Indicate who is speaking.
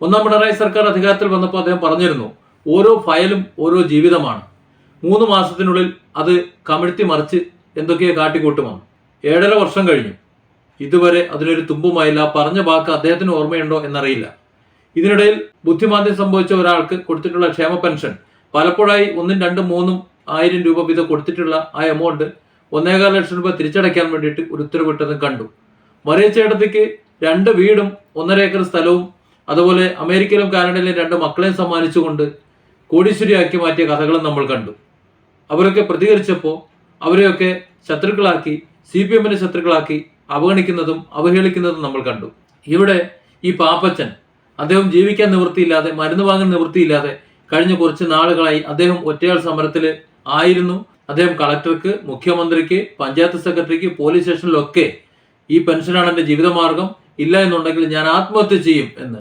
Speaker 1: ഒന്നാം പിണറായി സർക്കാർ അധികാരത്തിൽ വന്നപ്പോൾ അദ്ദേഹം പറഞ്ഞിരുന്നു, ഓരോ ഫയലും ഓരോ ജീവിതമാണ്, 3 മാസത്തിനുള്ളിൽ അത് കമിഴ്ത്തി മറിച്ച് എന്തൊക്കെയോ കാട്ടിക്കൂട്ടുമെന്ന്. 7.5 വർഷം കഴിഞ്ഞു, ഇതുവരെ അതിനൊരു തുമ്പുമായില്ല. പറഞ്ഞ വാക്ക് അദ്ദേഹത്തിന് ഓർമ്മയുണ്ടോ എന്നറിയില്ല. ഇതിനിടയിൽ ബുദ്ധിമാന്ദ്യം സംഭവിച്ച ഒരാൾക്ക് കൊടുത്തിട്ടുള്ള ക്ഷേമ പെൻഷൻ പലപ്പോഴായി 1, 2, 3 ആയിരം രൂപ വീതം കൊടുത്തിട്ടുള്ള ആ എമൗണ്ട് 1.25 ലക്ഷം രൂപ തിരിച്ചടയ്ക്കാൻ വേണ്ടിയിട്ട് ഒരു ഉത്തരവിട്ടതും കണ്ടു. മറിയ ചേട്ടത്തിക്ക് 2 വീടും 1.5 ഏക്കർ സ്ഥലവും അതുപോലെ അമേരിക്കയിലും കാനഡയിലും 2 മക്കളെയും സമ്മാനിച്ചുകൊണ്ട് കോടീശ്വരിയാക്കി മാറ്റിയ കഥകളും നമ്മൾ കണ്ടു. അവരൊക്കെ പ്രതികരിച്ചപ്പോൾ അവരെയൊക്കെ ശത്രുക്കളാക്കി, CPM-നെ ശത്രുക്കളാക്കി അവഗണിക്കുന്നതും അവഹേളിക്കുന്നതും നമ്മൾ കണ്ടു. ഇവിടെ ഈ പാപ്പച്ചൻ, അദ്ദേഹം ജീവിക്കാൻ നിവൃത്തിയില്ലാതെ, മരുന്ന് വാങ്ങാൻ നിവൃത്തിയില്ലാതെ കഴിഞ്ഞ കുറച്ച് നാളുകളായി അദ്ദേഹം ഒറ്റയാൾ സമരത്തിൽ ആയിരുന്നു. അദ്ദേഹം കളക്ടർക്ക്, മുഖ്യമന്ത്രിക്ക്, പഞ്ചായത്ത് സെക്രട്ടറിക്ക്, പോലീസ് സ്റ്റേഷനിലൊക്കെ ഈ പെൻഷനാണ് എൻ്റെ ജീവിതമാർഗം, ഇല്ല എന്നുണ്ടെങ്കിൽ ഞാൻ ആത്മഹത്യ ചെയ്യും എന്ന്